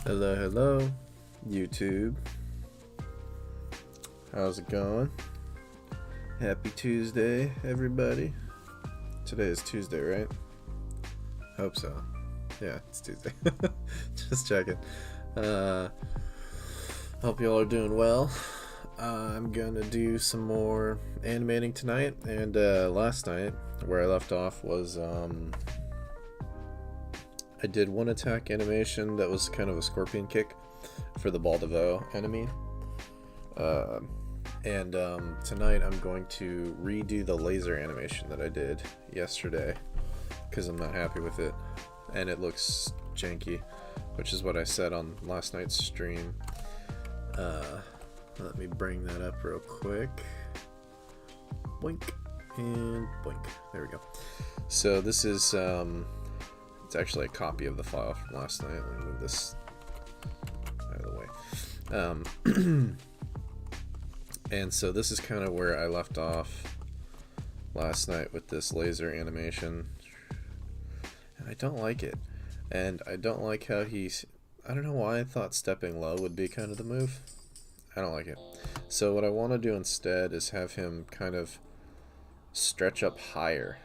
Hello, hello, YouTube. How's it going? Happy Tuesday, everybody. Today is Tuesday, right? Hope so. Yeah, it's Tuesday. Just checking. Hope y'all are doing well. I'm gonna do some more animating tonight, and last night, where I left off was I did one attack animation that was kind of a scorpion kick for the Baldevo enemy. And tonight I'm going to redo the laser animation that I did yesterday because I'm not happy with it and it looks janky, which is what I said on last night's stream. Let me bring that up real quick. Boink and boink. There we go. So this is it's actually a copy of the file from last night. Let me move this out of the way. And so this is kind of where I left off last night with this laser animation. And I don't like it. And I don't like how I don't know why I thought stepping low would be kind of the move. I don't like it. So what I want to do instead is have him kind of stretch up higher.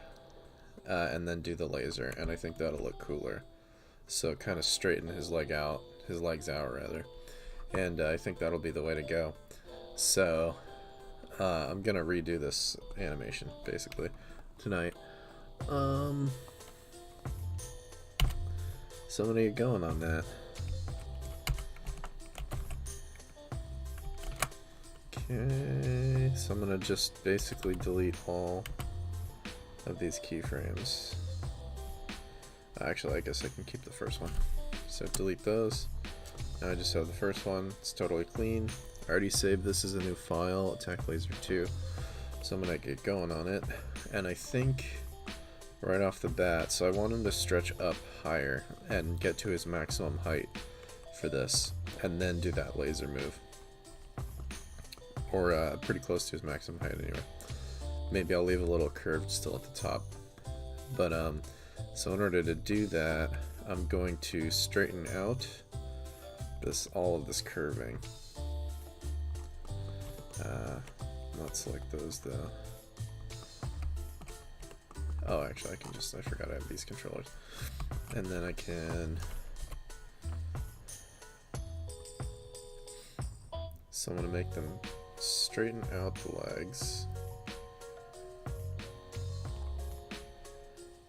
And then do the laser, and I think that'll look cooler. So kind of straighten his legs out rather, and I think that'll be the way to go. So I'm gonna redo this animation basically tonight. So I'm gonna get going on that. Okay, so I'm gonna just basically delete all of these keyframes. Actually, I guess I can keep the first one. So delete those. Now I just have the first one. It's totally clean. I already saved this as a new file, Attack Laser 2. So I'm gonna get going on it. And I think right off the bat, so I want him to stretch up higher and get to his maximum height for this, and then do that laser move. Or pretty close to his maximum height anyway. Maybe I'll leave a little curved still at the top. But so in order to do that, I'm going to straighten out all of this curving. Not select those though. Oh, actually I forgot I have these controllers. And then I can, so I'm gonna make them straighten out the legs.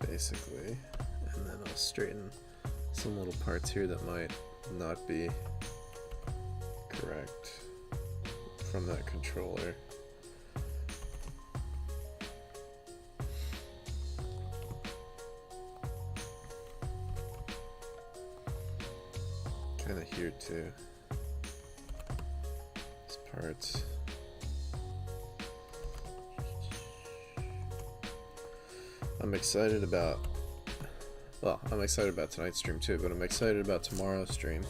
Basically, and then I'll straighten some little parts here that might not be correct from that controller. Kind of here too. This part. I'm excited about tonight's stream too, but I'm excited about tomorrow's stream,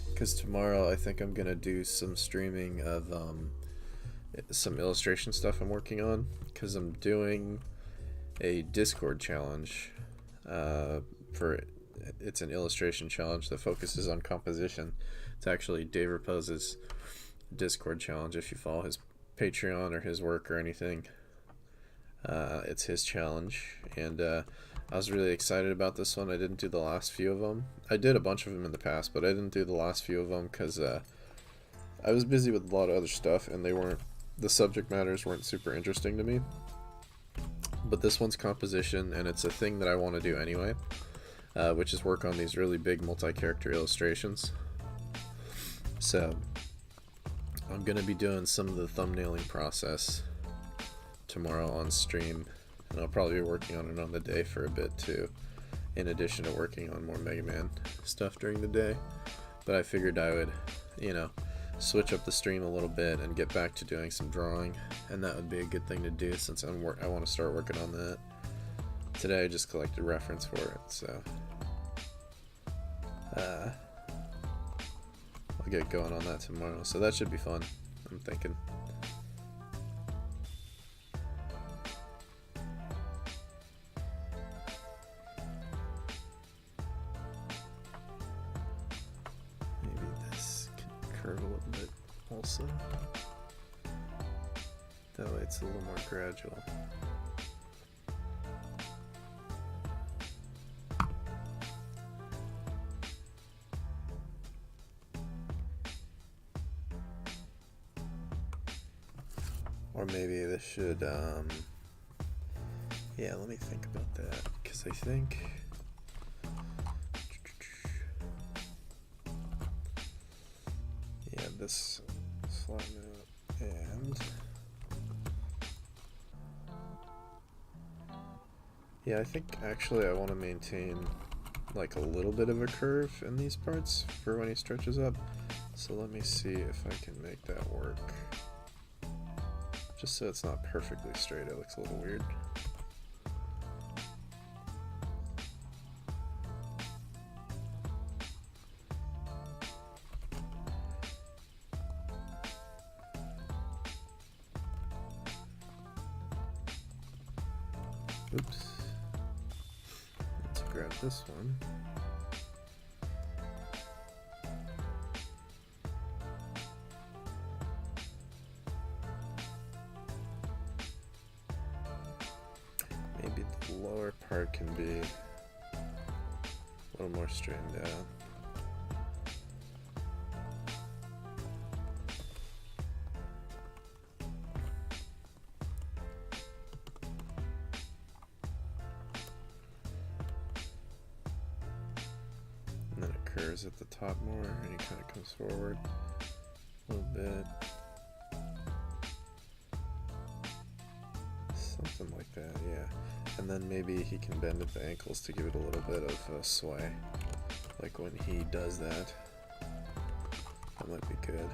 because tomorrow I think I'm gonna do some streaming of some illustration stuff I'm working on, because I'm doing a Discord challenge it's an illustration challenge that focuses on composition. It's actually Dave Rapose's Discord challenge. If you follow his Patreon or his work or anything, it's his challenge, and I was really excited about this one. I didn't do the last few of them. I did a bunch of them in the past, but I didn't do the last few of them because I was busy with a lot of other stuff, and the subject matters weren't super interesting to me. But this one's composition, and it's a thing that I want to do anyway, which is work on these really big multi-character illustrations. So I'm going to be doing some of the thumbnailing process tomorrow on stream, and I'll probably be working on it on the day for a bit too, in addition to working on more Megaman stuff during the day. But I figured I would, switch up the stream a little bit and get back to doing some drawing, and that would be a good thing to do since I want to start working on that. Today I just collected reference for it, so I'll get going on that tomorrow, so that should be fun, I'm thinking. curve a little bit also. That way it's a little more gradual. Or maybe this should, yeah, let me think about that, because I think, yeah, this flatten out, and, yeah, I think actually I want to maintain like a little bit of a curve in these parts for when he stretches up, so let me see if I can make that work. Just so it's not perfectly straight, it looks a little weird. Oops. Let's grab this one. Maybe the lower part can be a little more straightened out. And then it curves at the top more, and he kind of comes forward a little bit. Something like that, yeah. And then maybe he can bend at the ankles to give it a little bit of sway. Like when he does that. That might be good.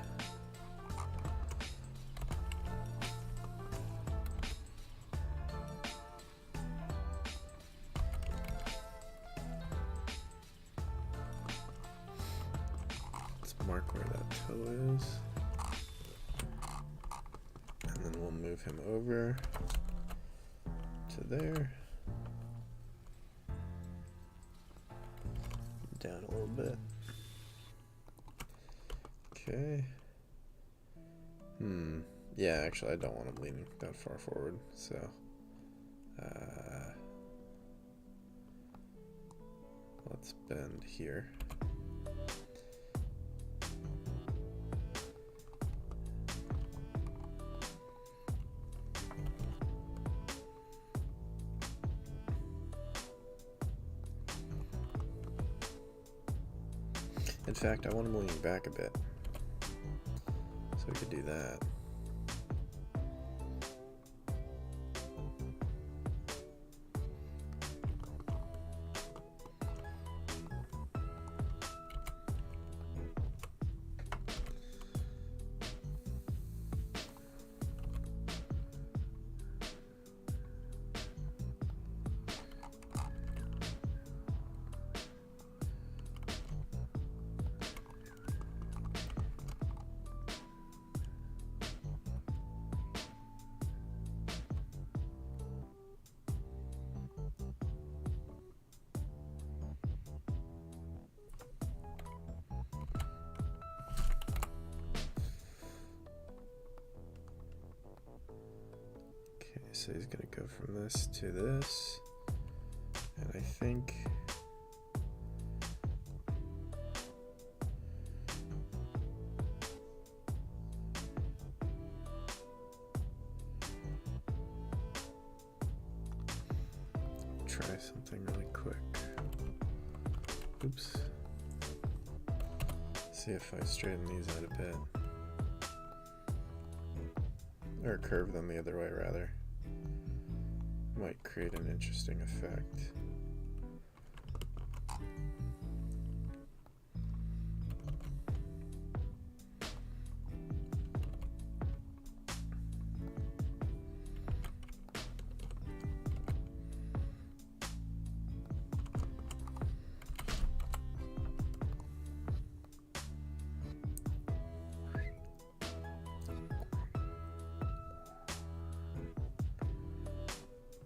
Let's mark where that toe is. And then we'll move him over to there, down a little bit. Okay. Yeah, actually I don't want him leaning that far forward, so let's bend here. In fact, I want him leaning back a bit, so we could do that. So he's gonna go from this to this, and I think try something really quick. Oops. See if I straighten these out a bit, or curve them the other way rather. Might create an interesting effect.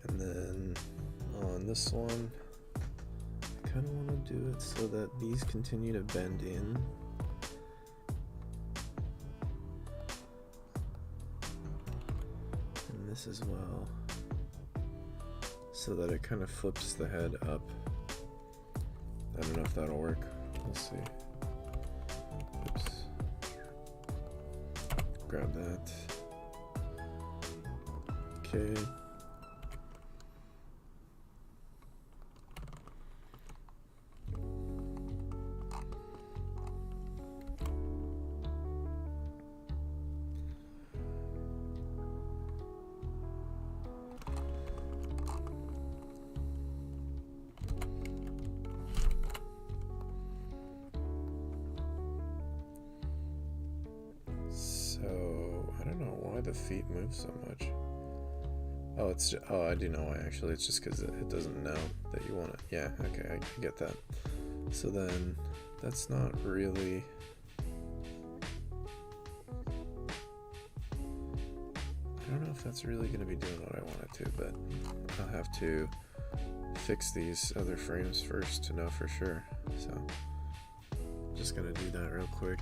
And then on this one, I kind of want to do it so that these continue to bend in. this as well, so that it kind of flips the head up. I don't know if that'll work. We'll see. Oops. Grab that. Okay. The feet move so much. Oh, it's just, oh, I do know why actually. It's just because it doesn't know that you want it. Yeah, okay, I get that. So then that's not really. I don't know if that's really going to be doing what I want it to, but I'll have to fix these other frames first to know for sure. So I'm just going to do that real quick.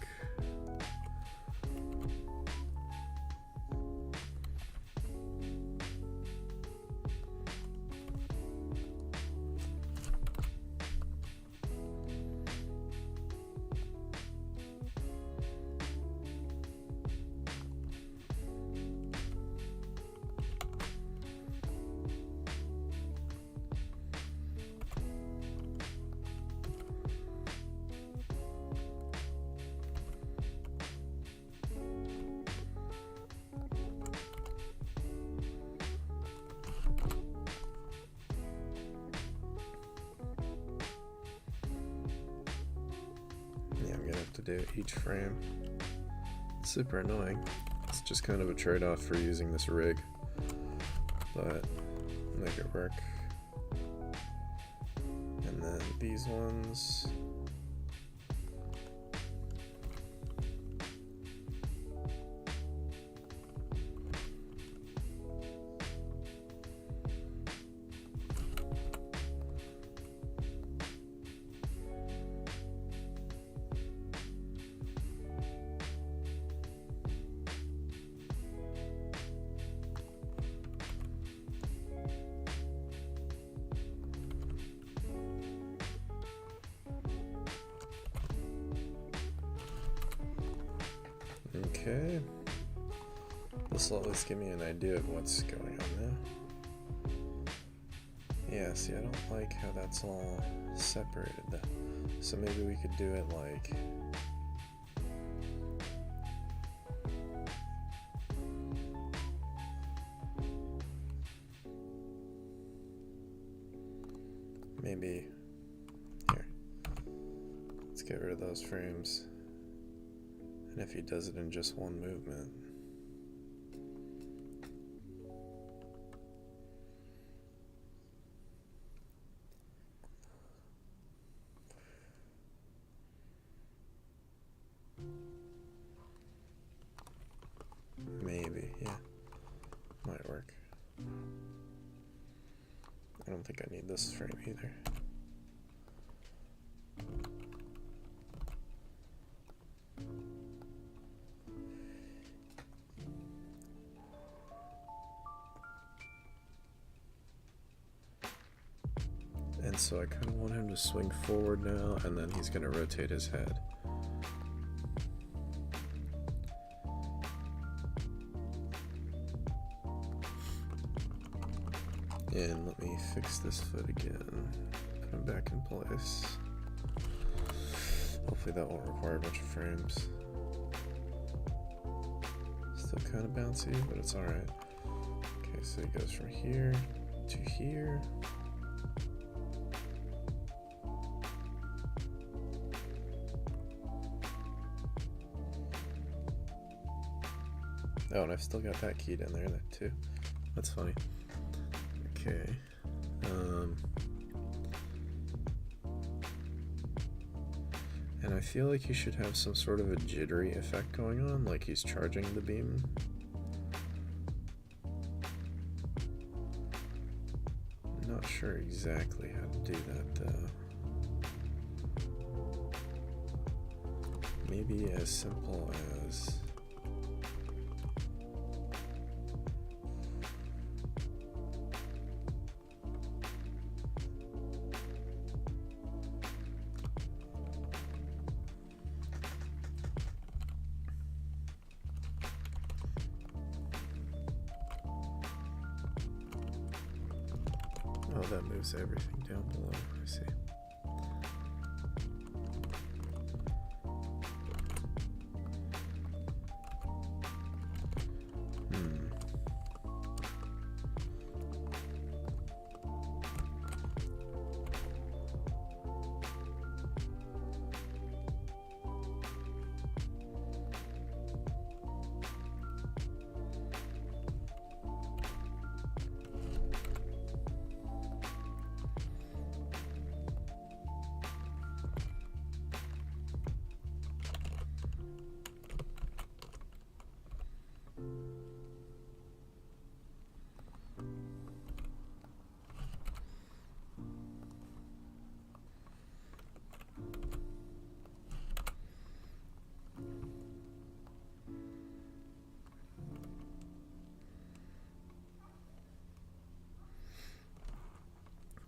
To do each frame. It's super annoying. It's just kind of a trade-off for using this rig, but make it work. And then these ones. Okay, this will at least give me an idea of what's going on now. Yeah, see, I don't like how that's all separated. So maybe we could do it like... maybe... here. Let's get rid of those frames. And if he does it in just one movement. Maybe, yeah. Might work. I don't think I need this frame either. And so I kind of want him to swing forward now, and then he's going to rotate his head. And let me fix this foot again. Put him back in place. Hopefully that won't require a bunch of frames. Still kind of bouncy, but it's alright. Okay, so he goes from here to here. Oh, and I've still got that keyed in there too. That's funny. Okay. And I feel like he should have some sort of a jittery effect going on, like he's charging the beam. I'm not sure exactly how to do that though. Maybe as simple as... that moves everything down below. I see.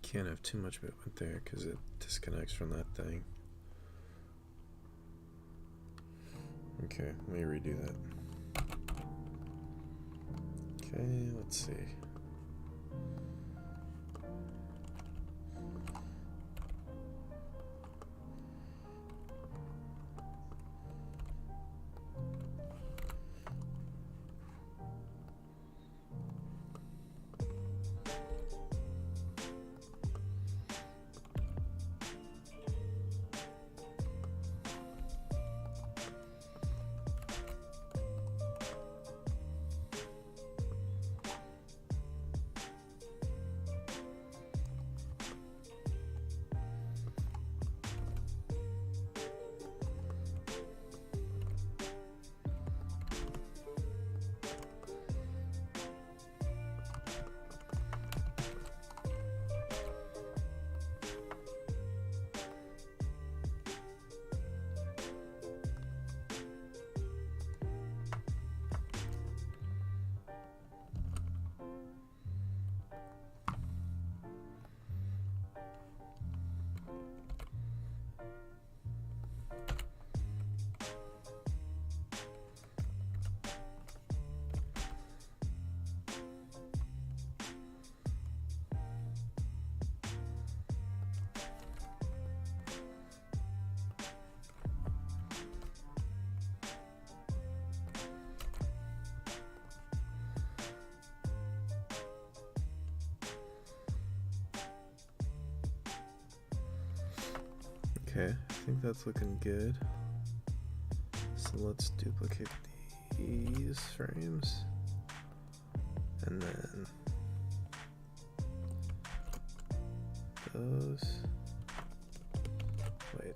Can't have too much movement there because it disconnects from that thing. Okay, let me redo that. Okay, let's see. Okay, I think that's looking good. So let's duplicate these frames. And then those. Wait.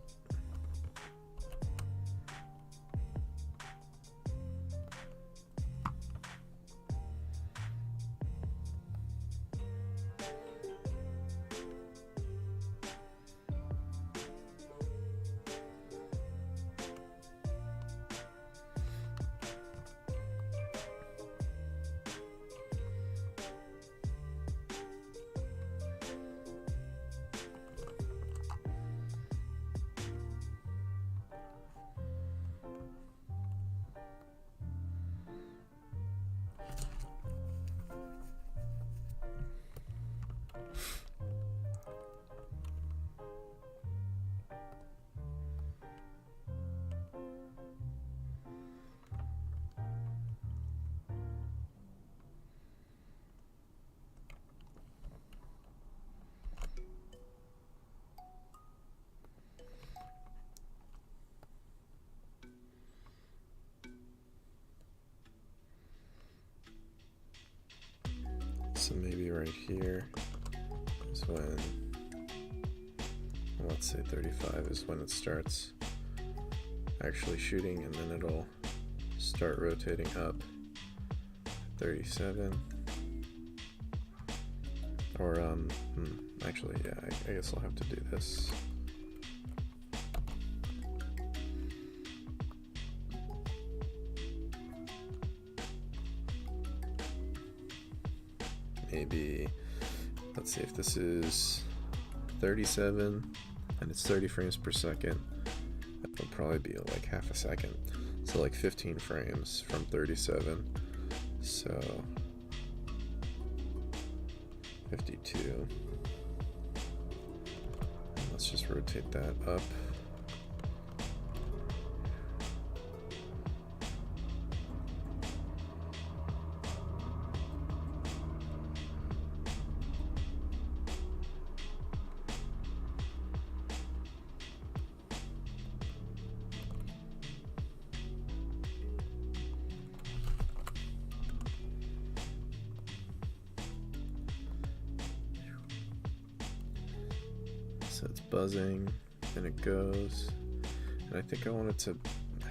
So maybe right here is when, let's say 35 is when it starts actually shooting, and then it'll start rotating up. 37. Or, actually, yeah, I guess I'll have to do this. Maybe, let's see, if this is 37 and it's 30 frames per second, that'll probably be like half a second. So like 15 frames from 37. So 52. let's just rotate that up. So it's buzzing and it goes, and I think I want it to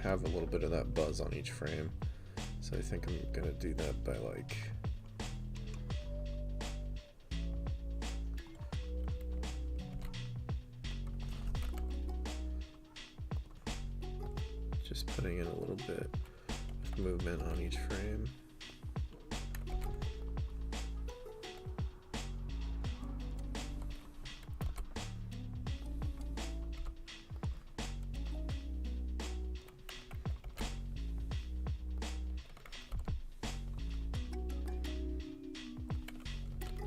have a little bit of that buzz on each frame, so I think I'm gonna do that by like just putting in a little bit of movement on each frame.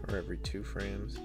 Or every 2 frames.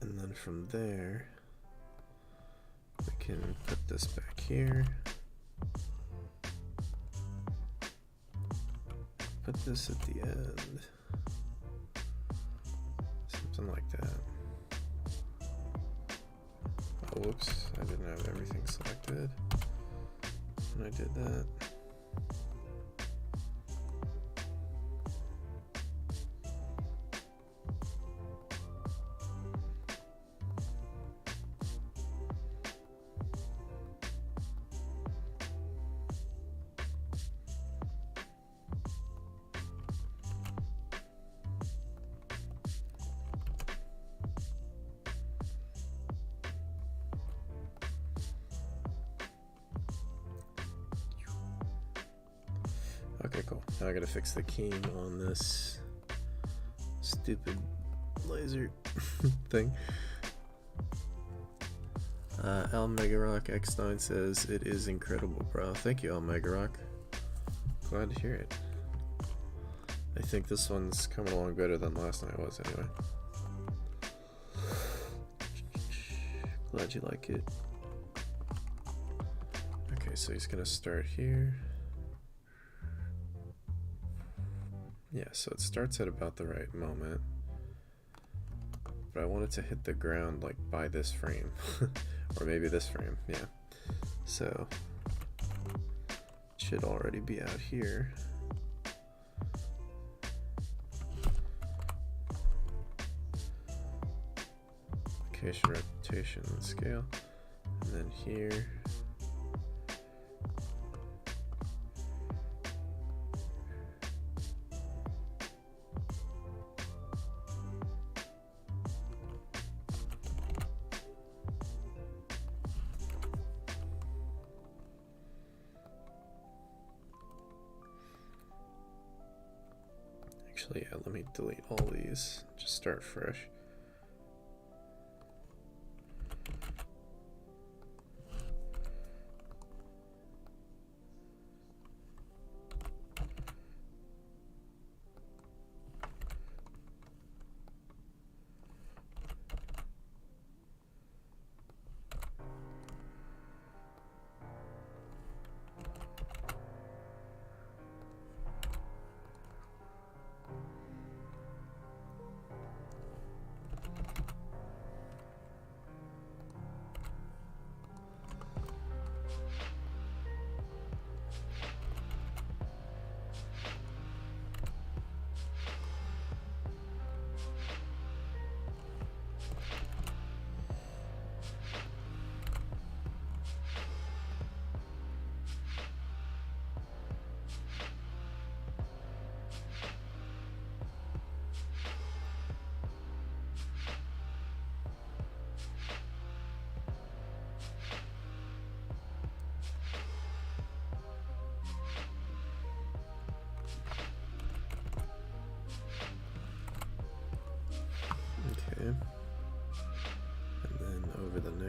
And then from there, we can put this back here. Put this at the end. Something like that. Oh, whoops, I didn't have everything selected. And I did that. Okay, cool. Now I gotta fix the keying on this stupid laser thing. Al Megarock X9 says, "It is incredible, bro." Thank you, Al Megarock. Glad to hear it. I think this one's coming along better than last night was, anyway. Glad you like it. Okay, so he's gonna start here. Yeah, so it starts at about the right moment, but I want it to hit the ground like by this frame, or maybe this frame, yeah. So it should already be out here. Location, rotation, and scale, and then here. Actually, yeah, let me delete all these, just start fresh.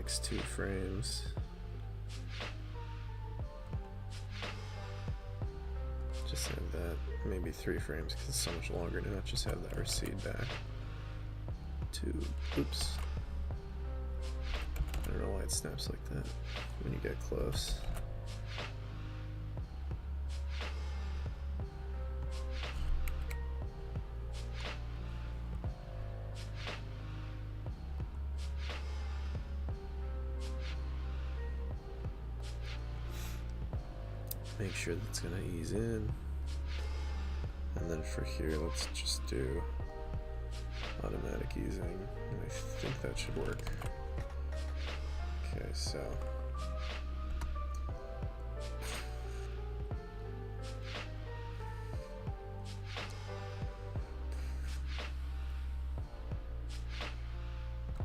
next 2 frames. Just have that, maybe 3 frames because it's so much longer to not just have that recede back. 2, oops. I don't know why it snaps like that when you get close. Make sure that's gonna ease in. And then for here, let's just do automatic easing. And I think that should work. Okay, so.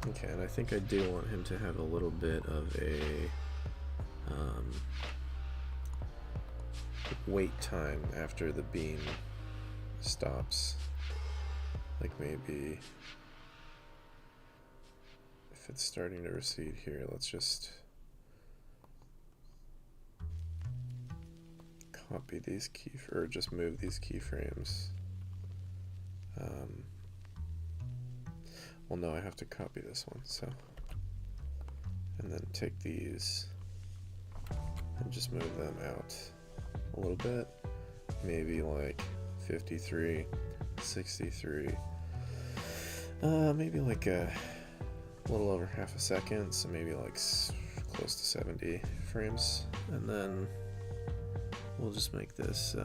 Okay, and I think I do want him to have a little bit of a wait time after the beam stops. Like maybe if it's starting to recede here, let's just copy these or just move these keyframes. Well, no, I have to copy this one, so. And then take these and just move them out a little bit. Maybe like 53, 63. Maybe like a little over half a second, so maybe like close to 70 frames. And then we'll just make this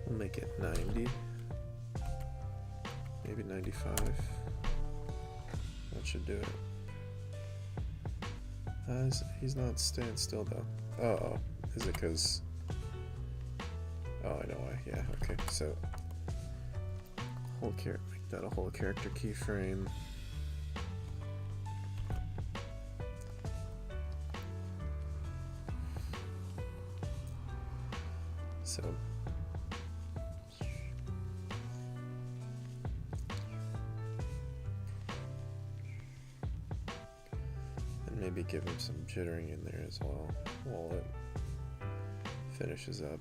we'll make it 90, maybe 95. That should do it. He's not staying still though. Oh, is it because? Oh, I know why. Yeah. Okay. So, make that a whole character keyframe. So. Maybe give him some jittering in there as well while it finishes up.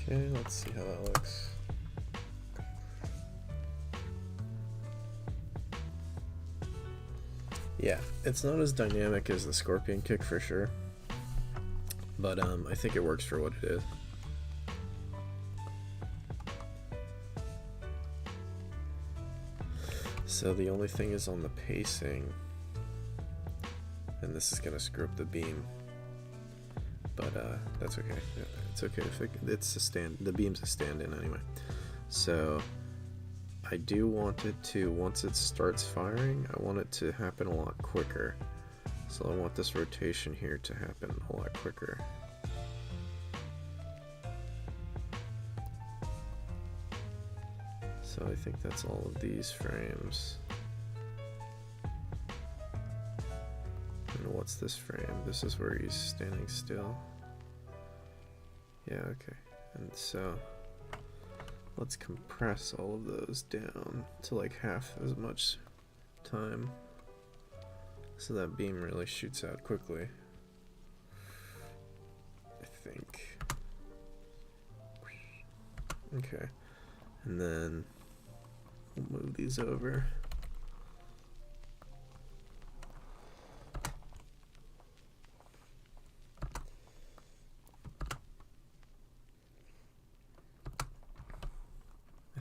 Okay, let's see how that looks. Yeah, it's not as dynamic as the Scorpion kick for sure, but I think it works for what it is. So the only thing is on the pacing, and this is gonna screw up the beam, but that's okay. It's okay if it's a stand. The beam's a stand-in anyway. So I do want it to, once it starts firing, I want it to happen a lot quicker. So I want this rotation here to happen a lot quicker. So I think that's all of these frames. And what's this frame? This is where he's standing still. Yeah, okay. And so let's compress all of those down to like half as much time, so that beam really shoots out quickly, I think. Okay, and then we'll move these over.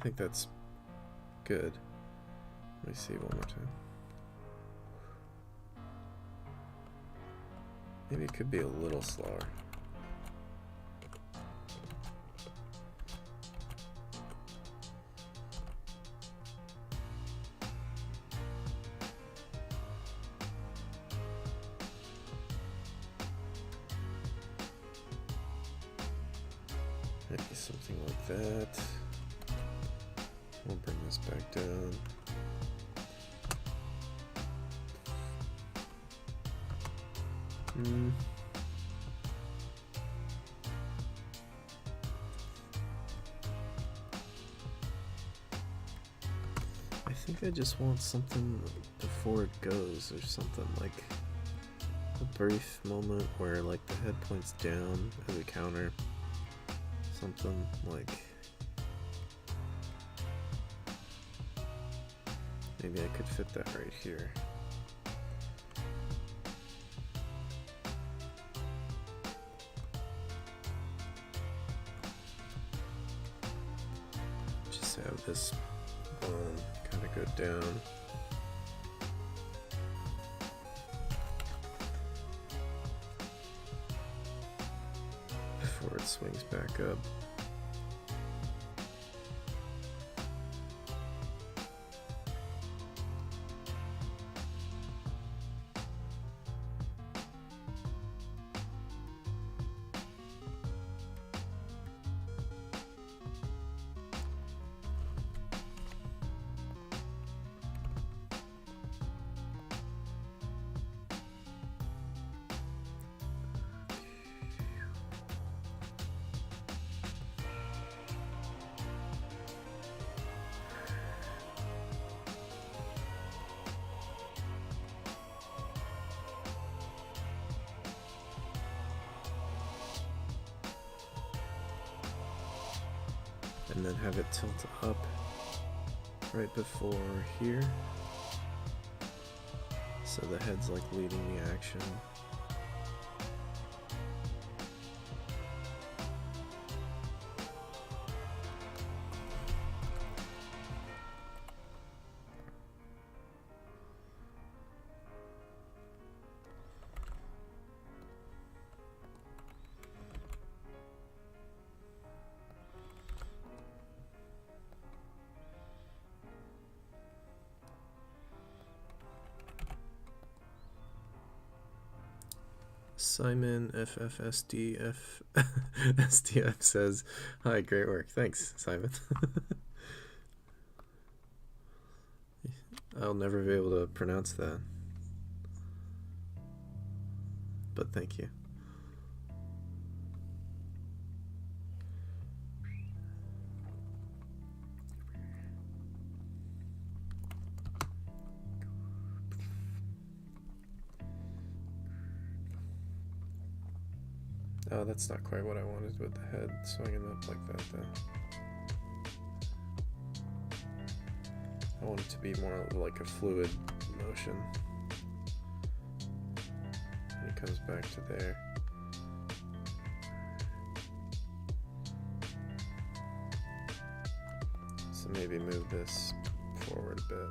I think that's good. Let me see one more time. Maybe it could be a little slower. Maybe something like that. We'll bring this back down. I think I just want something before it goes, or something like a brief moment where like the head points down as a counter. Something like maybe I could fit that right here. Just have this kind of go down. Before it swings back up. And then have it tilt up right before here, so the head's like leading the action. Simon FFSDF SDF says, "Hi, great work. Thanks, Simon." I'll never be able to pronounce that, but thank you. Oh, that's not quite what I wanted with the head swinging up like that, though. I want it to be more like a fluid motion. And it comes back to there. So maybe move this forward a bit.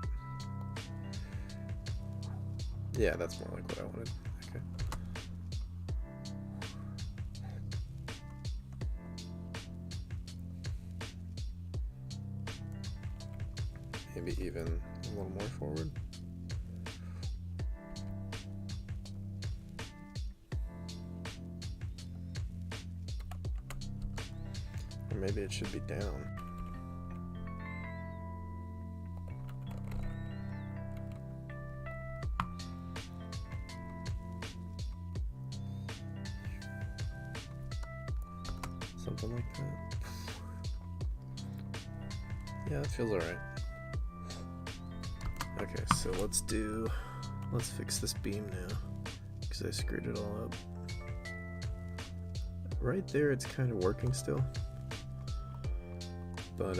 Yeah, that's more like what I wanted. Okay. Maybe even a little more forward. Or maybe it should be down. Something like that. Yeah, that feels alright. Okay, so let's fix this beam now, because I screwed it all up. Right there it's kind of working still, but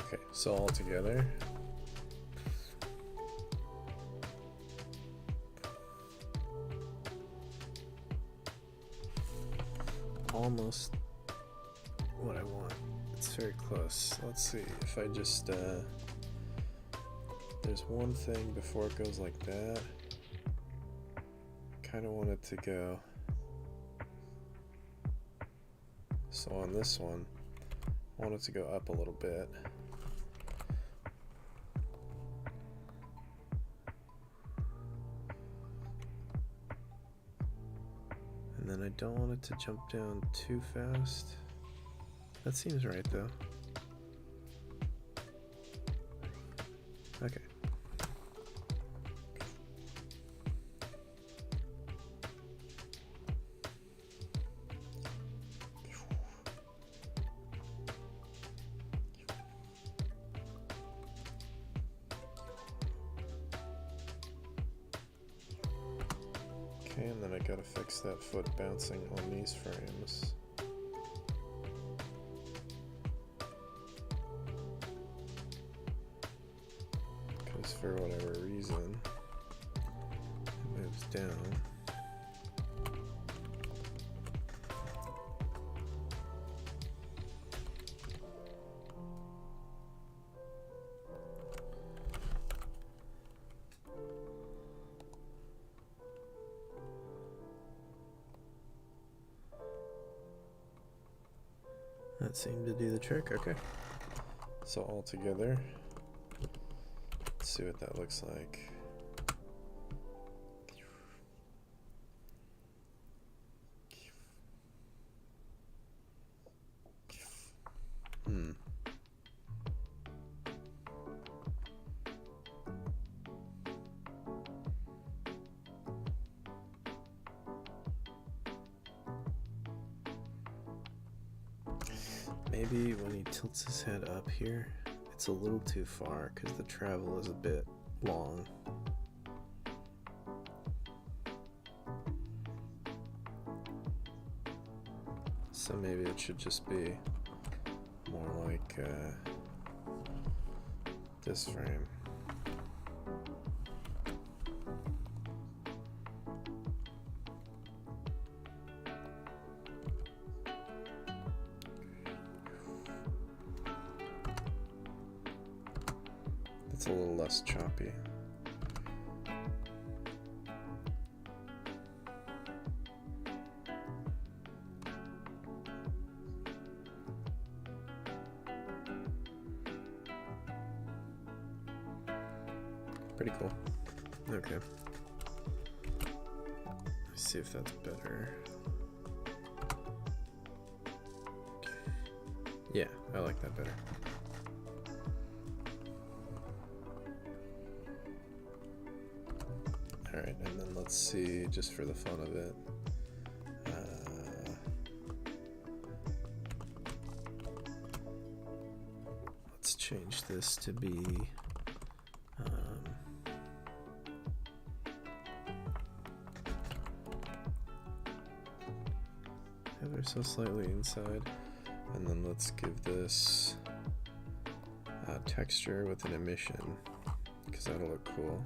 Okay, so all together. Almost what I want. It's very close. Let's see if I just there's one thing before it goes like that. Kind of want it to go. So on this one, I want it to go up a little bit. And then I don't want it to jump down too fast. That seems right though. Okay. Okay, and then I gotta fix that foot bouncing on these frames. Because for whatever reason, it moves down. That seemed to do the trick. Okay. So all together, let's see what that looks like. Maybe when he tilts his head up here, it's a little too far because the travel is a bit long. So maybe it should just be more like this frame. It's a little less choppy. Pretty cool. Okay. Let's see if that's better. Yeah, I like that better. Alright, and then let's see, just for the fun of it, let's change this to be ever so slightly inside, and then let's give this texture with an emission, because that'll look cool.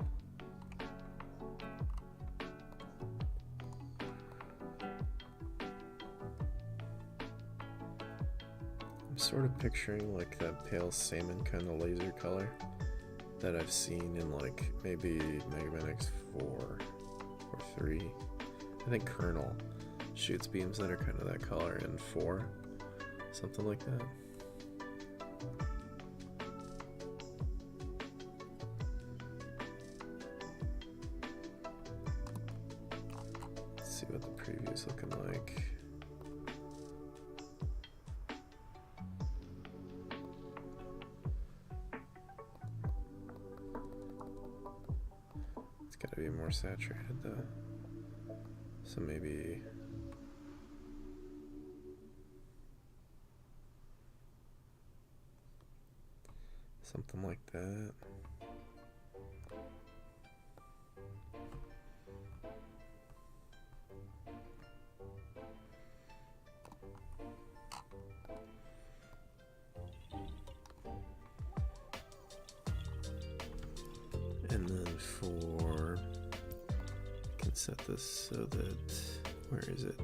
Sort of picturing like that pale salmon kind of laser color that I've seen in like maybe Megaman X4 or 3. I think Colonel shoots beams that are kind of that color in 4, something like that. Let's see what the preview's looking like. Gotta be more saturated though, so maybe something like that. set this so that, where is it?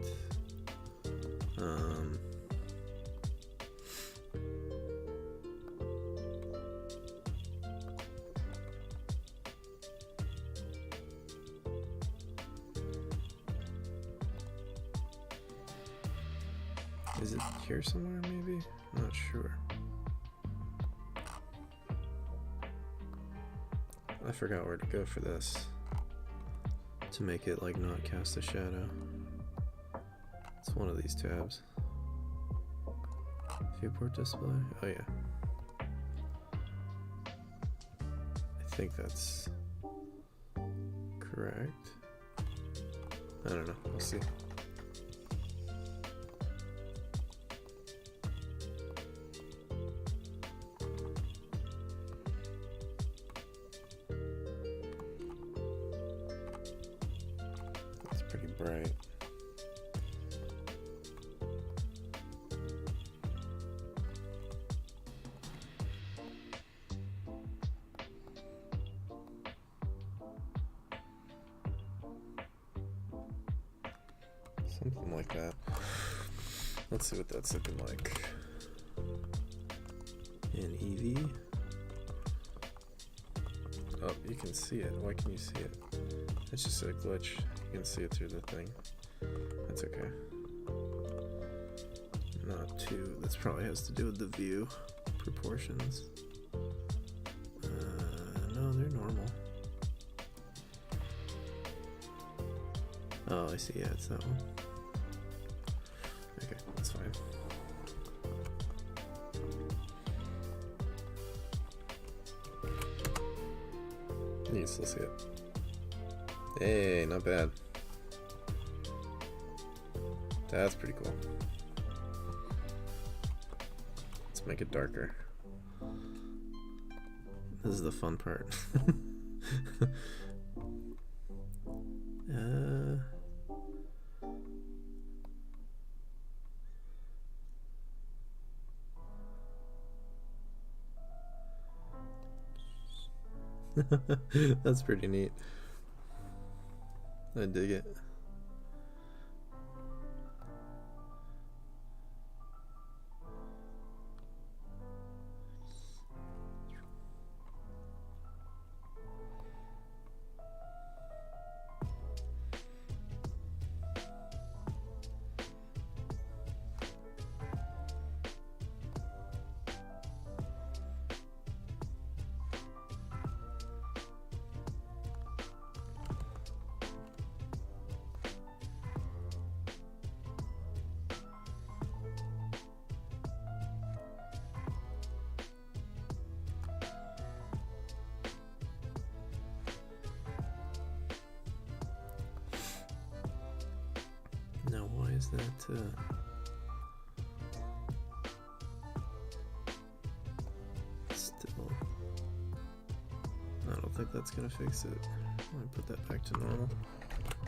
Is it here somewhere maybe? I'm not sure. I forgot where to go for this to make it like not cast a shadow. It's one of these tabs. Viewport display. Oh yeah. I think that's correct. I don't know. We'll see. It's pretty bright. Something like that. Let's see what that's looking like. In EV. Oh, you can see it. Why can you see it? It's just a glitch. You can see it through the thing. That's okay. Not too. This probably has to do with the view proportions. No, they're normal. Oh, I see. Yeah, it's that one. Okay, that's fine. You can still see it. Hey, not bad. That's pretty cool. Let's make it darker. This is the fun part. That's pretty neat. I dig it. Now, why is that? Still, I don't think that's gonna fix it. I'm gonna put that back to normal.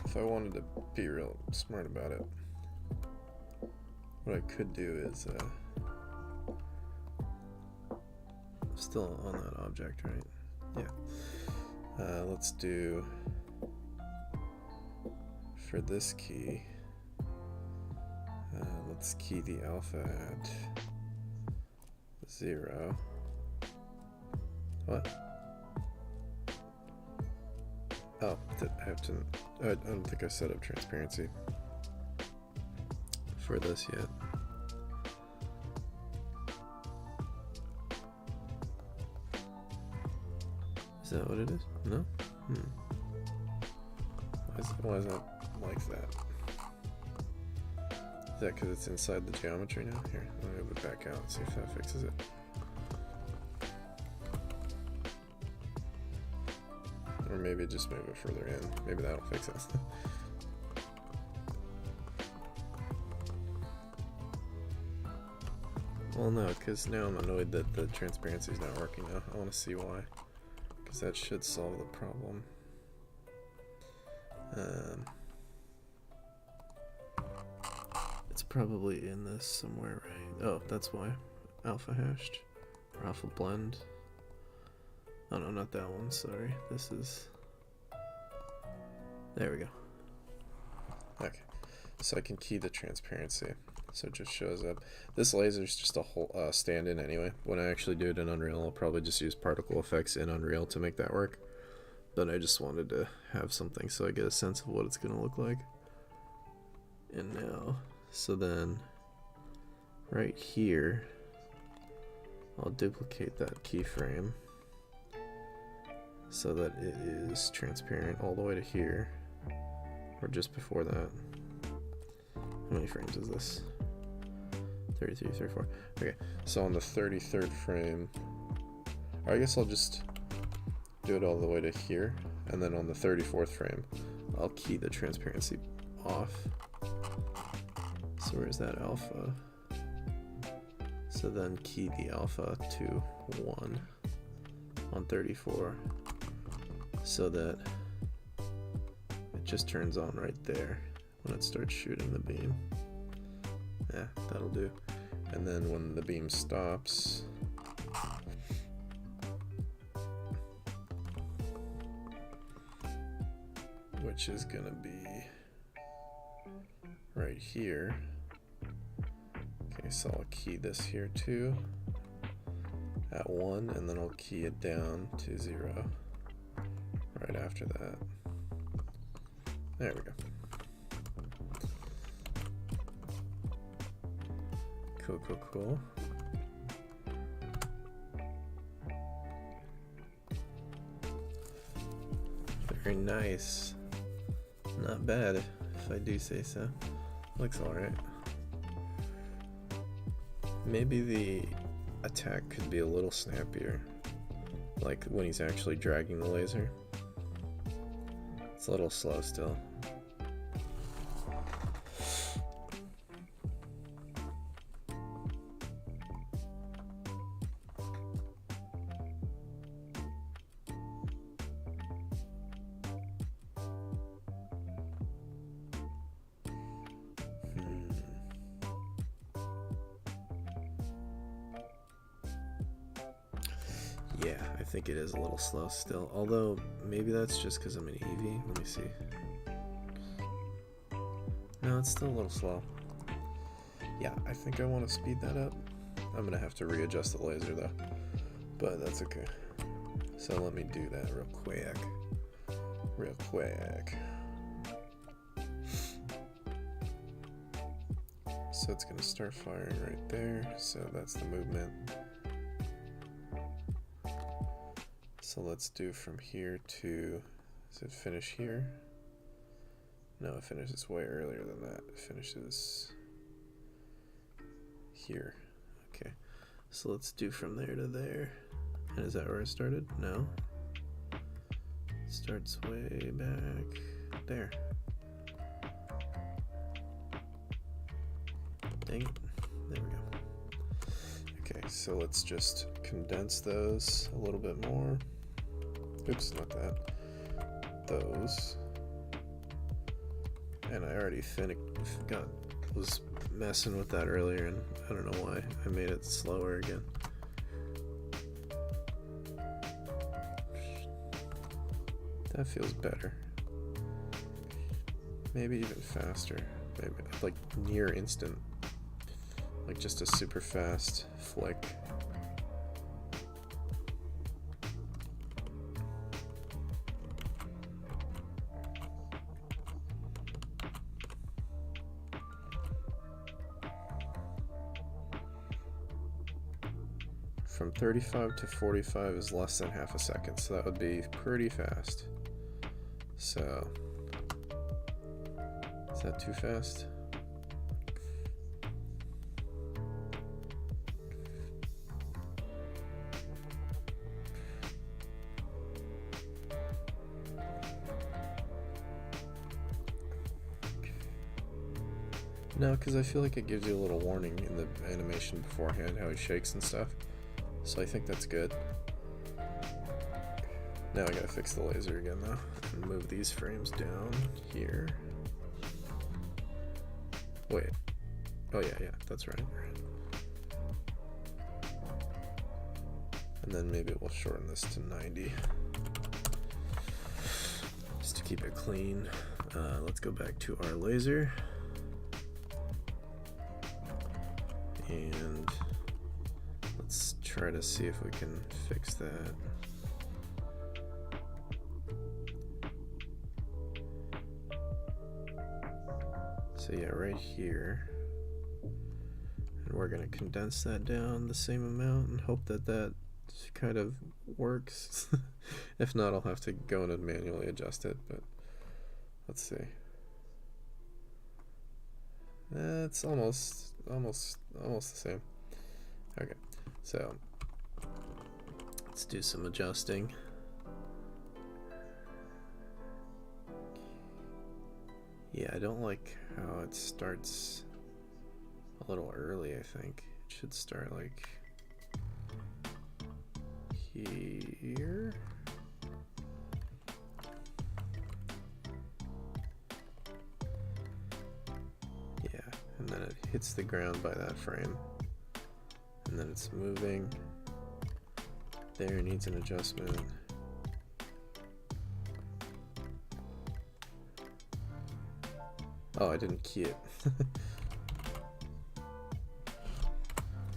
If I wanted to be real smart about it, what I could do is, still on that object, right? Yeah. Let's do, for this key, let's key the alpha at 0. What? Oh, I have to, I don't think I set up transparency for this yet. Is that what it is? No? Why is that like that? Is that because it's inside the geometry now? Here, let me move it back out, see if that fixes it. Or maybe just move it further in. Maybe that'll fix it. Well, no, because now I'm annoyed that the transparency is not working now. I want to see why. Because that should solve the problem. It's probably in this somewhere, right? Oh, that's why. Alpha hashed. Or alpha blend. Oh no, not that one, sorry. This is... There we go. Okay, so I can key the transparency, so it just shows up. This laser is just a whole stand-in anyway. When I actually do it in Unreal, I'll probably just use particle effects in Unreal to make that work. But I just wanted to have something so I get a sense of what it's going to look like. And now, so then right here, I'll duplicate that keyframe so that it is transparent all the way to here, or just before that. How many frames is this? 33, 34. Okay, so on the 33rd frame, or I guess I'll just do it all the way to here, and then on the 34th frame, I'll key the transparency off. So where's that alpha? So then key the alpha to 1 on 34, so that it just turns on right there when it starts shooting the beam. Yeah, that'll do. And then when the beam stops, which is gonna be right here. Okay, so I'll key this here too at 1, and then I'll key it down to 0 right after that. There we go. Cool, cool, cool. Very nice. Not bad, if I do say so. Looks alright. Maybe the attack could be a little snappier, like when he's actually dragging the laser. It's a little slow still. Yeah, I think it is a little slow still, although maybe that's just because I'm in Eevee. Let me see. No, it's still a little slow. Yeah, I think I want to speed that up. I'm gonna have to readjust the laser though, but that's okay. So let me do that real quick. So it's gonna start firing right there, so that's the movement. So let's do from here to, does it finish here? No, it finishes way earlier than that. It finishes here. Okay, so let's do from there to there. And is that where it started? No. It starts way back there. Dang it. There we go. Okay, so let's just condense those a little bit more. Oops, not that. Those. And I already was messing with that earlier, and I don't know why I made it slower again. That feels better. Maybe even faster. Maybe like near instant. Like just a super fast flick. From 35 to 45 is less than half a second, so that would be pretty fast. So, is that too fast? No, because I feel like it gives you a little warning in the animation beforehand, how he shakes and stuff. So I think that's good. Now I gotta fix the laser again though, and move these frames down here. Wait. Oh yeah, that's right. And then maybe we'll shorten this to 90. Just to keep it clean. Let's go back to our laser and let's try to see if we can fix that. So yeah, right here, and we're gonna condense that down the same amount and hope that that kind of works. If not, I'll have to go in and manually adjust it, but let's see. It's almost the same. Okay, so let's do some adjusting. Yeah, I don't like how it starts a little early. I think it should start like here. Yeah, and then it hits the ground by that frame, and then it's moving. There needs an adjustment. Oh, I didn't key it. A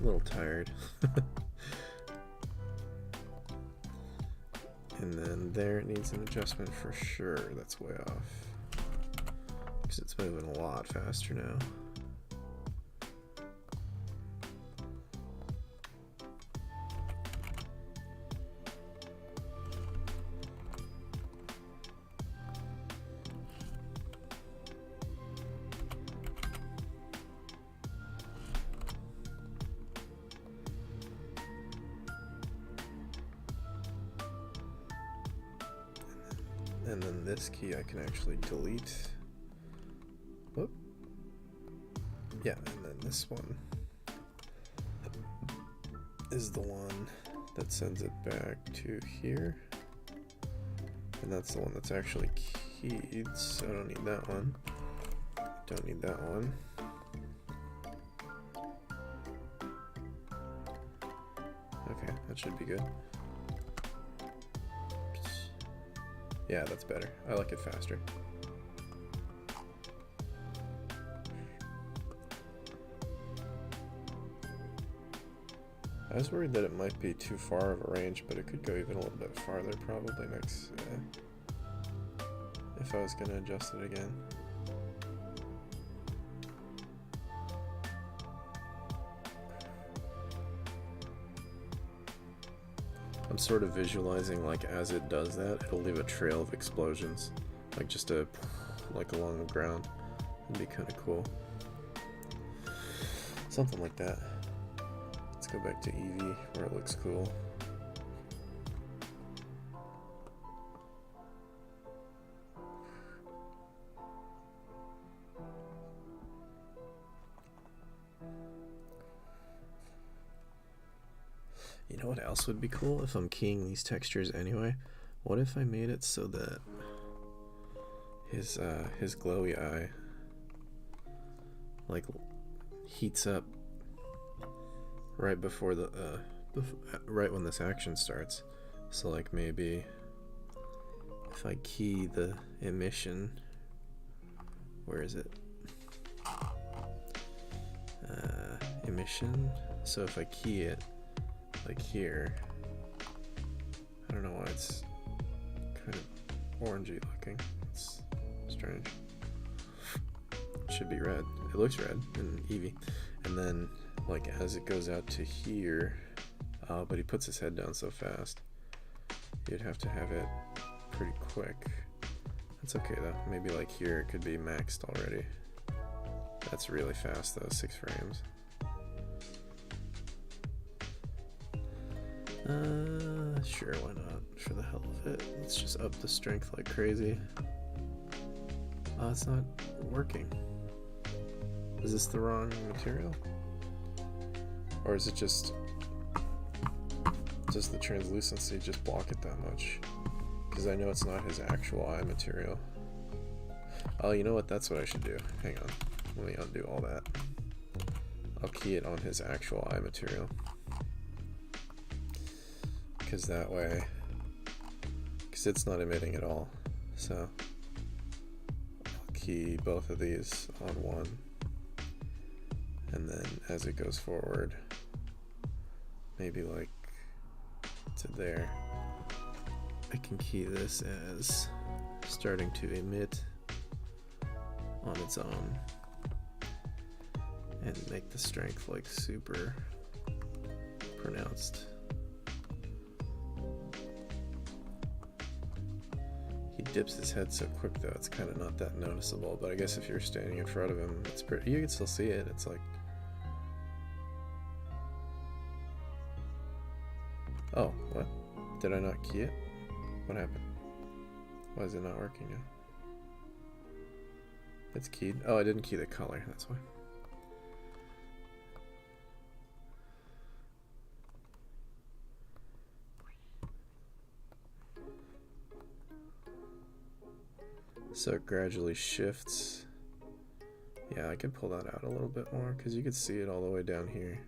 little tired. And then there it needs an adjustment for sure. That's way off, because it's moving a lot faster now. And then this key I can actually delete. Whoop. Yeah, and then this one is the one that sends it back to here. And that's the one that's actually keyed, so I don't need that one. Don't need that one. Okay, that should be good. Yeah, that's better. I like it faster. I was worried that it might be too far of a range, but it could go even a little bit farther probably next, if I was going to adjust it again. I'm sort of visualizing like as it does that, it'll leave a trail of explosions, like just like along the ground. It'd be kind of cool. Something like that. Let's go back to Eevee where it looks cool. You know what else would be cool if I'm keying these textures anyway? What if I made it so that his glowy eye like heats up right before the right when this action starts. So like maybe if I key the emission, where is it? Emission. So if I key it like here, I don't know why it's kind of orangey looking. It's strange. It should be red. It looks red in Eevee. And then like as it goes out to here, but he puts his head down so fast, you'd have to have it pretty quick. That's okay though. Maybe like here it could be maxed already. That's really fast though, 6 frames. Sure, why not? For the hell of it. Let's just up the strength like crazy. It's not working. Is this the wrong material? Or is it just the translucency just block it that much? Because I know it's not his actual eye material. Oh, you know what? That's what I should do. Hang on. Let me undo all that. I'll key it on his actual eye material. Because that way, because it's not emitting at all. So key both of these on one, and then as it goes forward, maybe like to there, I can key this as starting to emit on its own and make the strength like super pronounced. He dips his head so quick though, it's kind of not that noticeable, but I guess if you're standing in front of him, it's pretty, you can still see it. It's like, oh, what? Did I not key it? What happened? Why is it not working now? It's keyed. Oh, I didn't key the color, that's why. So it gradually shifts. Yeah, I could pull that out a little bit more because you could see it all the way down here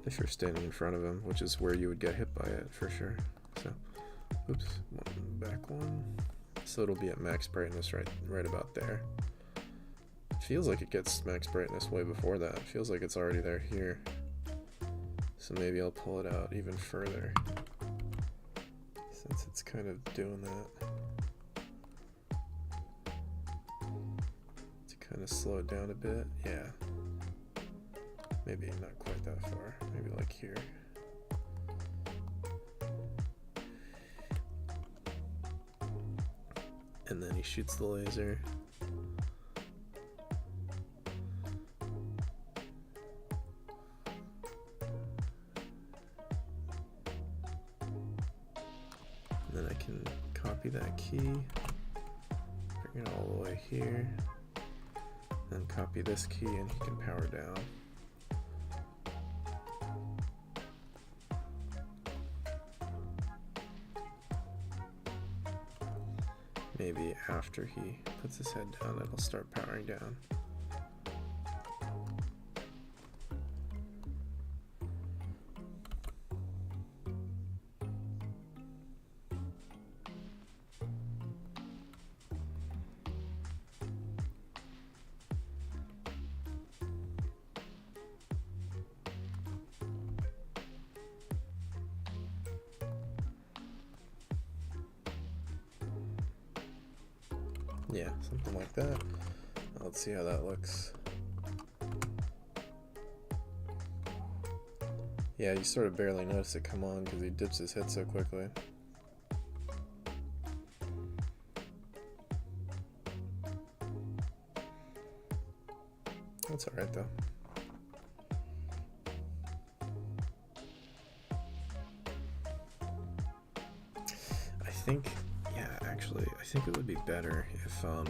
if you're standing in front of him, which is where you would get hit by it for sure. So, oops, one back one. So it'll be at max brightness right about there. It feels like it gets max brightness way before that. It feels like it's already there here. So maybe I'll pull it out even further since it's kind of doing that. Kind of slow it down a bit, yeah. Maybe not quite that far, maybe like here. And then he shoots the laser. And then I can copy that key, bring it all the way here. Then copy this key and he can power down. Maybe after he puts his head down, it'll start powering down. Yeah, something like that. Let's see how that looks. Yeah, you sort of barely notice it come on because he dips his head so quickly. That's alright though. I think actually, I think it would be better if, how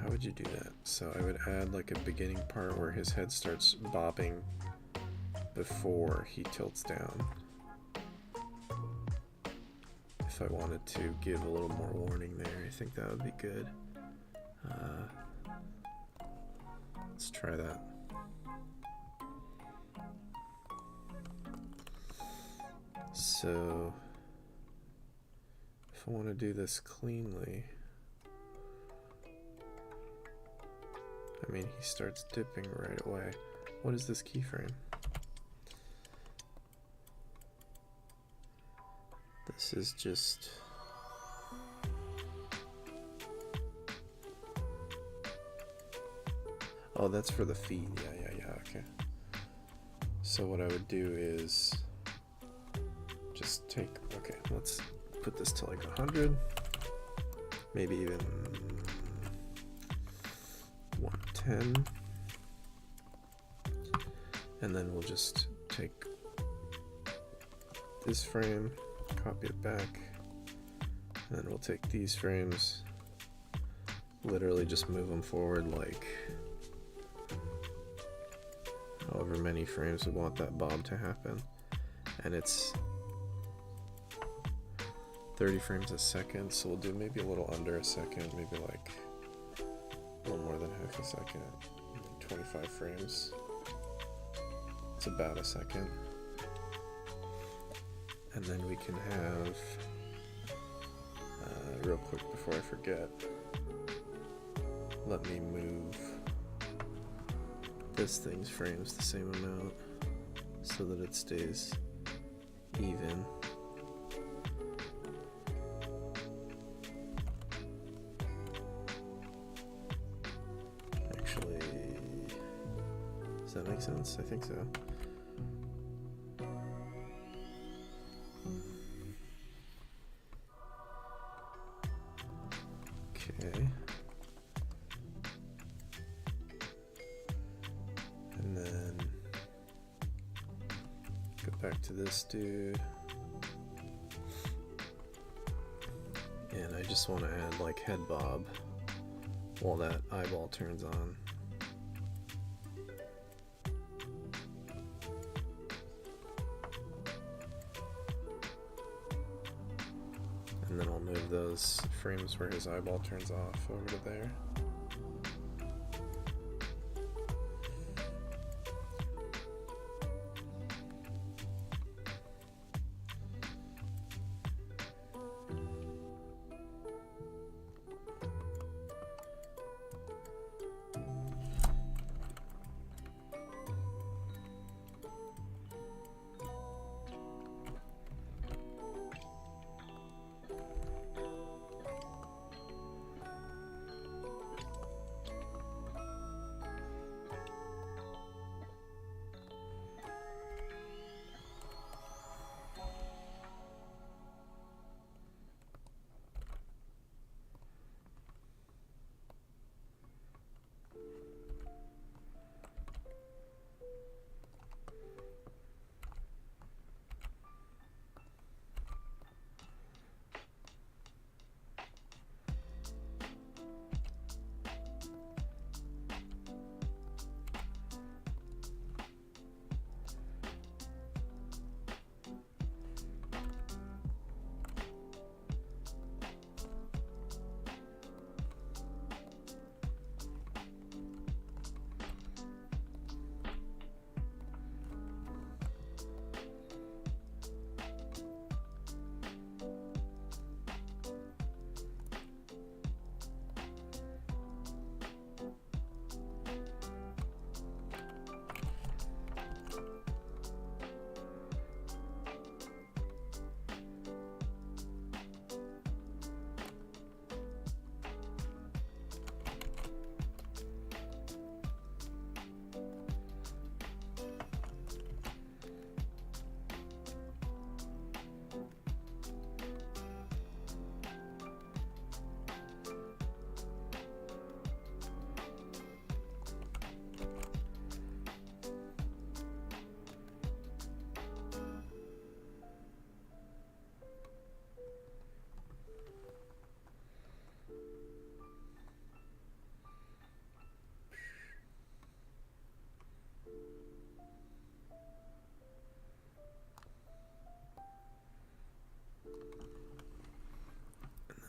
would you do that? So I would add like a beginning part where his head starts bobbing before he tilts down. If I wanted to give a little more warning there, I think that would be good. Let's try that. So if I want to do this cleanly, I mean, he starts dipping right away. What is this keyframe? This is just... Oh, that's for the feet. Yeah, okay. So what I would do is just take, okay, let's put this to like 100, maybe even 110, and then we'll just take this frame, copy it back, and then we'll take these frames, literally just move them forward like however many frames we want that bob to happen, and it's 30 frames a second, so we'll do maybe a little under a second, maybe like a little more than half a second, 25 frames. It's about a second. And then we can have real quick before I forget. Let me move this thing's frames the same amount so that it stays even. Actually, does that make sense? I think so. Okay. And then go back to this dude. And I just want to add like head bob while that eyeball turns on. And then I'll move those frames where his eyeball turns off over to there.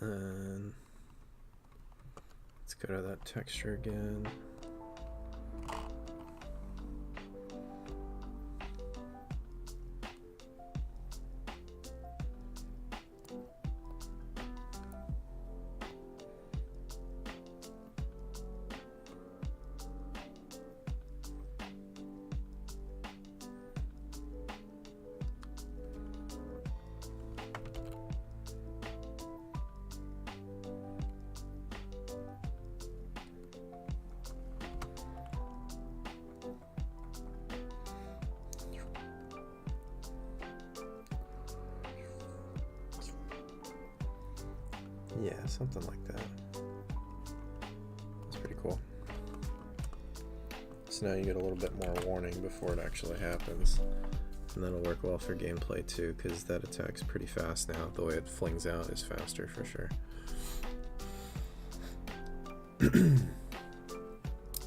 And let's go to that texture again. Yeah, something like that. That's pretty cool. So now you get a little bit more warning before it actually happens. And that'll work well for gameplay too, because that attack's pretty fast now. The way it flings out is faster for sure.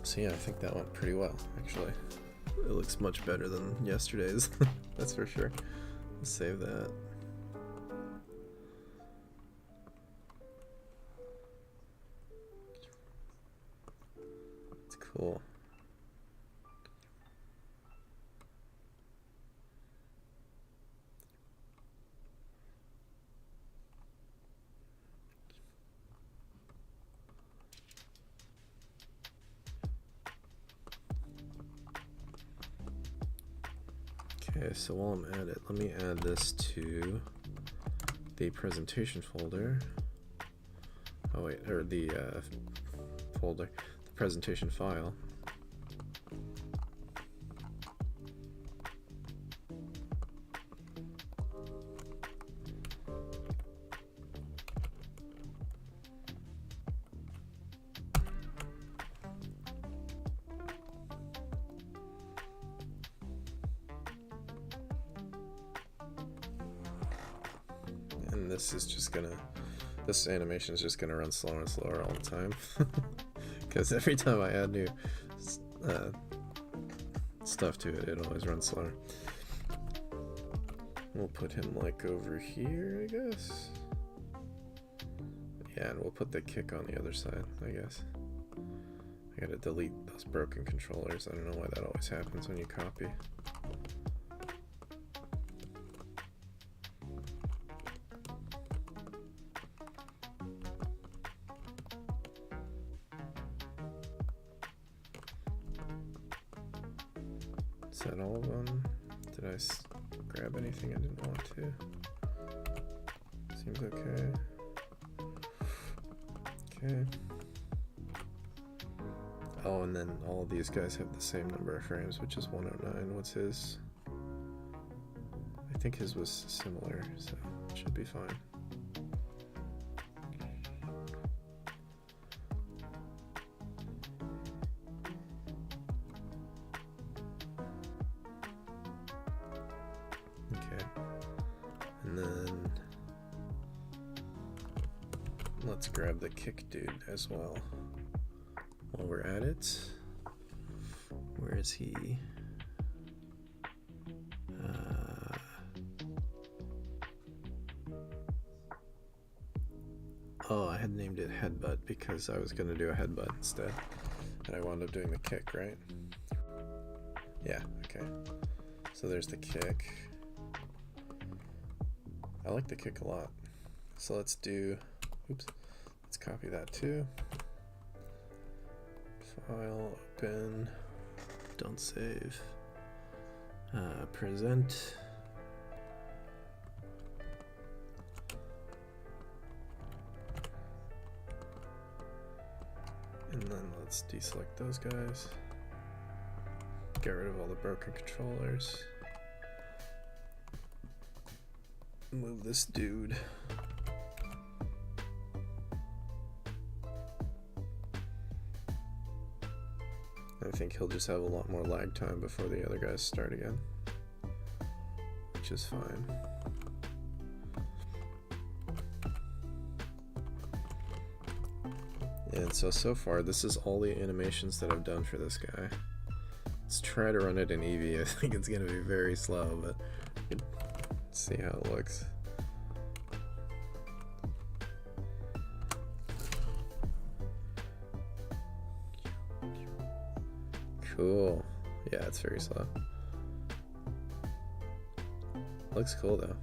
So yeah, I think that went pretty well, actually. It looks much better than yesterday's, that's for sure. Let's save that. It's cool. Okay, so while I'm at it, let me add this to the presentation folder. Oh wait, or the folder, the presentation file. And this is just gonna, this animation is just gonna run slower and slower all the time. Because every time I add new stuff to it, it always runs slower. We'll put him like over here, I guess. Yeah, and we'll put the kick on the other side, I guess. I gotta delete those broken controllers. I don't know why that always happens when you copy. Is that all of them? Did I grab anything I didn't want to? Seems okay. Okay. Oh, and then all of these guys have the same number of frames, which is 109. What's his? I think his was similar, so it should be fine. Okay. And then let's grab the kick dude as well. While we're at it, where is he? Oh, I had named it headbutt because I was going to do a headbutt instead, and I wound up doing the kick, right? Yeah, okay. So there's the kick. I like the kick a lot. So let's do, oops, let's copy that too. File, open, don't save, present. And then let's deselect those guys. Get rid of all the broken controllers. Move this dude. I think he'll just have a lot more lag time before the other guys start again, which is fine. And so far, this is all the animations that I've done for this guy. Let's try to run it in Eevee. I think it's going to be very slow, but you can see how it looks. Cool. Yeah, it's very slow. Looks cool though.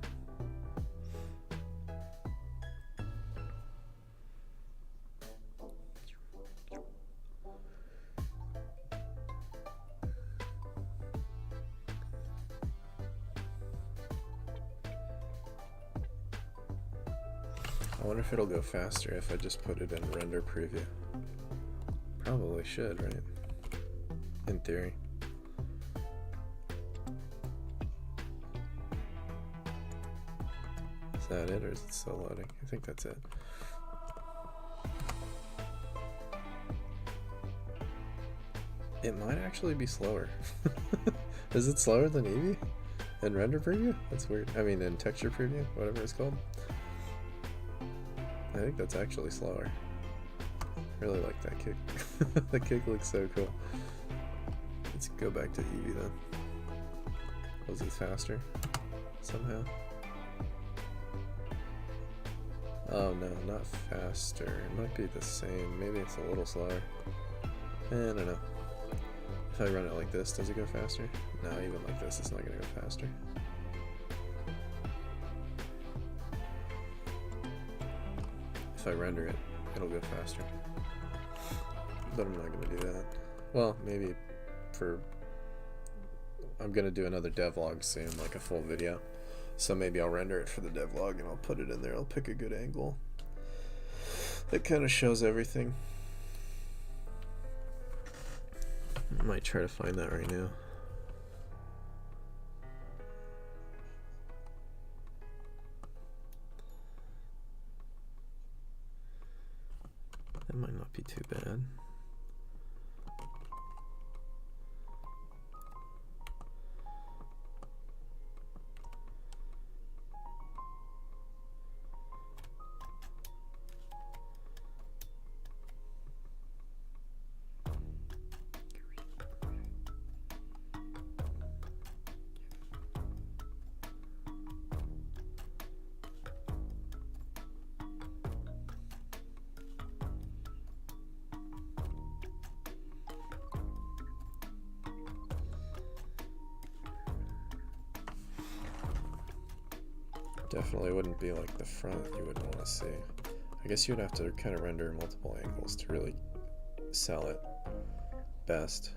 I wonder if it'll go faster if I just put it in render preview. Probably should, right? In theory. Is that it, or is it still loading? I think that's it. It might actually be slower. Is it slower than Eevee? In render preview? That's weird. I mean, in texture preview, whatever it's called. I think that's actually slower. Really like that kick. The kick looks so cool. Let's go back to Eevee then. Was it faster? Somehow? Oh no, not faster. It might be the same. Maybe it's a little slower. I don't know. If I run it like this, does it go faster? No, even like this, it's not gonna go faster. If I render it, it'll go faster. But I'm not gonna do that. Well, maybe for I'm gonna do another devlog soon, like a full video. So maybe I'll render it for the devlog and I'll put it in there. I'll pick a good angle that kind of shows everything. I might try to find that right now. That might not be too bad. Definitely wouldn't be like the front you would want to see. I guess you would have to kind of render multiple angles to really sell it best.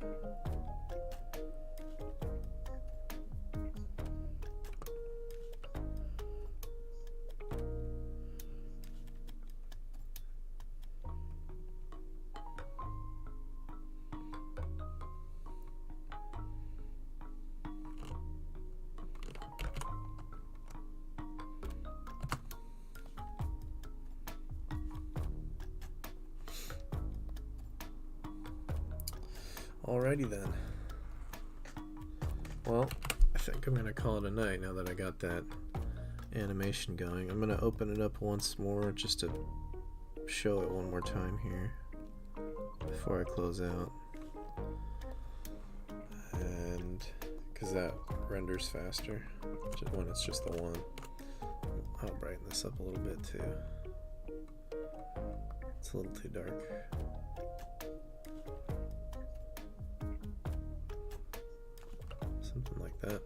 Alrighty then. Well, I think I'm gonna call it a night now that I got that animation going. I'm gonna open it up once more just to show it one more time here before I close out. And because that renders faster when it's just the one. I'll brighten this up a little bit too. It's a little too dark. Something like that.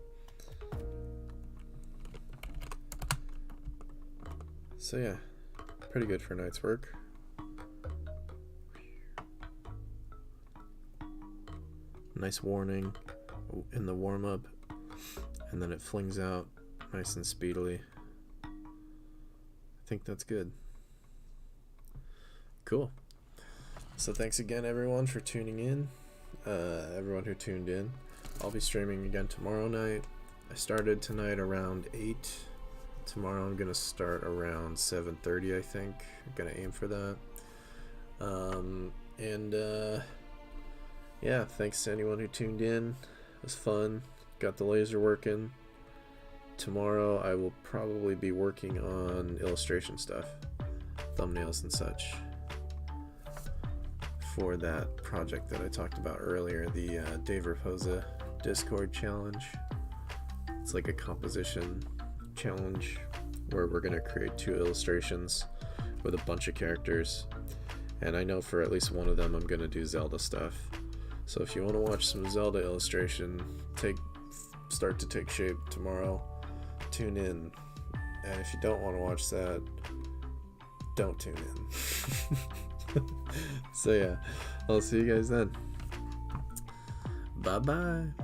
So yeah, pretty good for a night's work. Nice warning in the warm-up, and then it flings out nice and speedily. I think that's good. Cool. So thanks again everyone for tuning in, everyone who tuned in. I'll be streaming again tomorrow night. I started tonight around 8. Tomorrow I'm gonna start around 7:30, I think. I'm gonna aim for that. Yeah, thanks to anyone who tuned in. It was fun. Got the laser working. Tomorrow I will probably be working on illustration stuff, thumbnails and such, for that project that I talked about earlier, the Dave Raposa Discord challenge. It's like a composition challenge where we're going to create 2 illustrations with a bunch of characters, and I know for at least one of them I'm going to do Zelda stuff. So if you want to watch some Zelda illustration start to take shape tomorrow, tune in. And if you don't want to watch that, don't tune in. So yeah, I'll see you guys then. Bye bye.